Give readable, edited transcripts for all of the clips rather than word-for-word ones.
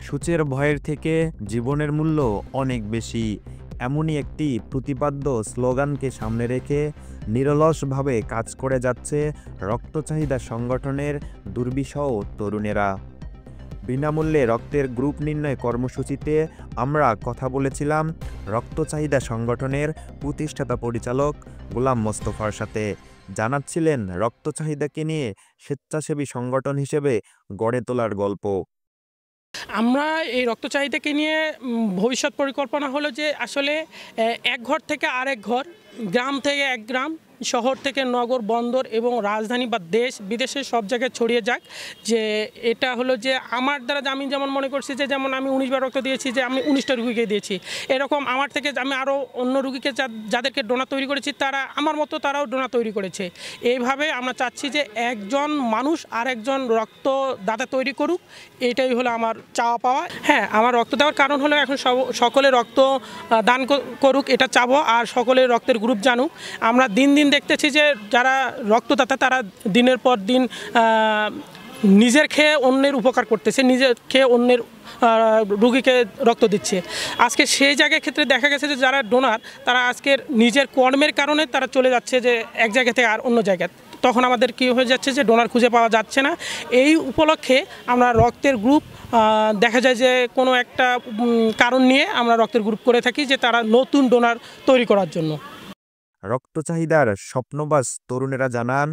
সূচের ভয়ের থেকে জীবনের মূল্য অনেক বেশি, এমনই একটি প্রতিপাদ্য স্লোগানকে সামনে রেখে নিরলসভাবে কাজ করে যাচ্ছে রক্ত চাহিদা সংগঠনের দুর্বিষহ তরুণেরা। বিনামূল্যে রক্তের গ্রুপ নির্ণয় কর্মসূচিতে আমরা কথা বলেছিলাম রক্ত চাহিদা সংগঠনের প্রতিষ্ঠাতা পরিচালক গোলাম মোস্তফার সাথে। জানাচ্ছিলেন রক্ত চাহিদাকে নিয়ে স্বেচ্ছাসেবী সংগঠন হিসেবে গড়ে তোলার গল্প। আমরা এই রক্ত চাহিদাকে নিয়ে ভবিষ্যৎ পরিকল্পনা হলো যে আসলে এক ঘর থেকে আরেক ঘর, গ্রাম থেকে এক গ্রাম, শহর থেকে নগর, বন্দর এবং রাজধানী বা দেশ বিদেশের সব জায়গায় ছড়িয়ে যাক। যে এটা হলো যে আমার দ্বারা আমি যেমন মনে করছি যে যেমন আমি 19 বার রক্ত দিয়েছি, যে আমি 19টা রুগীকে দিয়েছি, এরকম আমার থেকে আমি আরও অন্য রুগীকে যাদেরকে ডোনার তৈরি করেছি তারা আমার মতো তারাও ডোনার তৈরি করেছে। এইভাবে আমরা চাচ্ছি যে একজন মানুষ আর একজন রক্তদাতা তৈরি করুক, এটাই হলো আমার চাওয়া পাওয়া। হ্যাঁ, আমার রক্ত দেওয়ার কারণ হলো এখন সকলে রক্ত দান করুক, এটা চাবো, আর সকলে রক্তের গ্রুপ জানুক। আমরা দিন দিন দেখতেছি যে যারা রক্তদাতা তারা দিনের পর দিন নিজের খেয়ে অন্যের উপকার করতেছে, নিজের খেয়ে অন্যের রুগীকে রক্ত দিচ্ছে। আজকে সেই জায়গার ক্ষেত্রে দেখা গেছে যে যারা ডোনার তারা আজকের নিজের কর্মের কারণে তারা চলে যাচ্ছে যে এক জায়গা থেকে আর অন্য জায়গায়, তখন আমাদের কী হয়ে যাচ্ছে যে ডোনার খুঁজে পাওয়া যাচ্ছে না। এই উপলক্ষে আমরা রক্তের গ্রুপ দেখা যায় যে কোনো একটা কারণ নিয়ে আমরা রক্তের গ্রুপ করে থাকি যে তারা নতুন ডোনার তৈরি করার জন্য। রক্ত চাহিদার স্বপ্নবাজ তরুণেরা জানান,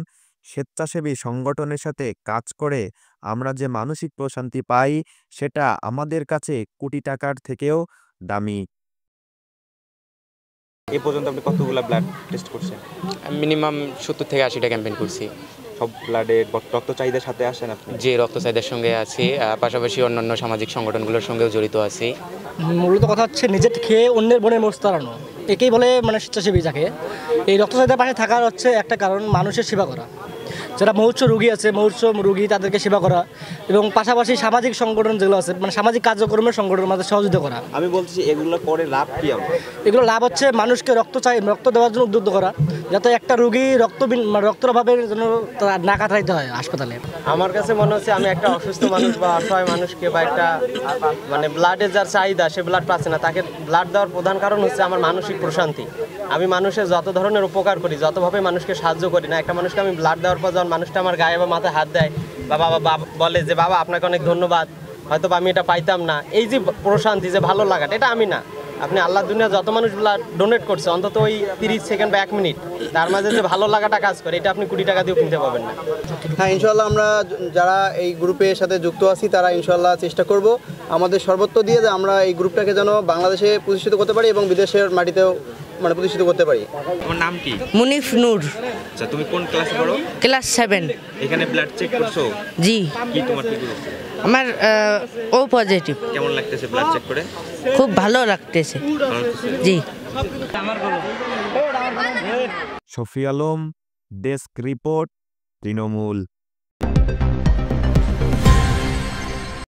স্বেচ্ছাসেবী সংগঠনের সাথে কাজ করে আমরা যে মানসিক প্রশান্তি পাই সেটা আমাদের কাছে কোটি টাকার থেকেও দামি। এই পর্যন্ত আপনি কতগুলো ব্লাড টেস্ট করছেন? মিনিমাম 70 থেকে 80টা ক্যাম্পেইন করছি। সব ব্লাডের রক্ত চাহিদার সাথে আসেন আপনি? যে রক্ত চাহিদার সঙ্গে আছি, পাশাপাশি অন্যান্য সামাজিক সংগঠনগুলোর সঙ্গেও জড়িত আছি। মূলত কথা হচ্ছে নিজের খেয়ে অন্যের বোনের মোষ তাড়ানো, একেই বলে মানে স্বেচ্ছাসেবী। যাকে এই রক্ত চাহিদার পাশে থাকার হচ্ছে একটা কারণ মানুষের সেবা করা, যারা মুমূর্ষু রুগী আছে, মুমূর্ষু রুগী তাদেরকে সেবা করা, এবং পাশাপাশি সামাজিক সংগঠন যেগুলো আছে মানে সামাজিক কার্যক্রমের সংগঠনের মাঝে সহযোগিতা করা। আমি বলছি এগুলো করে লাভ কি? এগুলো লাভ হচ্ছে মানুষকে রক্ত দেওয়ার জন্য উদ্বুদ্ধ করা, যাতে একটা রুগী রক্তের অভাবে যেন না কাটাইতে হয় হাসপাতালে। আমার কাছে মনে হচ্ছে আমি একটা অসুস্থ মানুষ বা অসহায় মানুষকে বা একটা মানে ব্লাডের যার চাহিদা সে ব্লাড পাচ্ছে না, তাকে ব্লাড দেওয়ার প্রধান কারণ হচ্ছে আমার মানসিক প্রশান্তি। আমি মানুষের যত ধরনের উপকার করি, যতভাবে মানুষকে সাহায্য করি না, একটা মানুষকে আমি ব্লাড দেওয়ার পর যখন মানুষটা আমার গায়ে বা মাথায় হাত দেয় বা বাবা বলে যে বাবা আপনাকে অনেক ধন্যবাদ, হয়তো আমি এটা পাইতাম না, এই যে প্রশান্তি, যে ভালো লাগাটা, এটা আমি না, আপনি আল্লাহ দুনিয়া যত মানুষ ব্লাড ডোনেট করছে অন্তত ওই 30 সেকেন্ড বা 1 মিনিট তার মাঝে যে ভালো লাগাটা কাজ করে, এটা আপনি কোটি টাকা দিয়েও কিনতে পাবেন না। হ্যাঁ, ইনশাল্লাহ আমরা যারা এই গ্রুপের সাথে যুক্ত আছি তারা ইনশাল্লাহ চেষ্টা করব আমাদের সর্বত্র দিয়ে যে আমরা এই গ্রুপটাকে যেন বাংলাদেশে প্রতিষ্ঠিত করতে পারি এবং বিদেশের মাটিতেও মানে প্রতিষ্ঠিত করতে পারি। তোমার নাম কি? মুনিফ নূর। আচ্ছা, তুমি কোন ক্লাসে পড়ো? ক্লাস 7। এখানে ব্লাড চেক করছো? জি। কি তোমার কি গ্রুপ? আমার ও পজিটিভ। কেমন লাগতেছে ব্লাড চেক করে? খুব ভালো লাগতেছে। জি। Shafi Alam, desk report, Trinamool.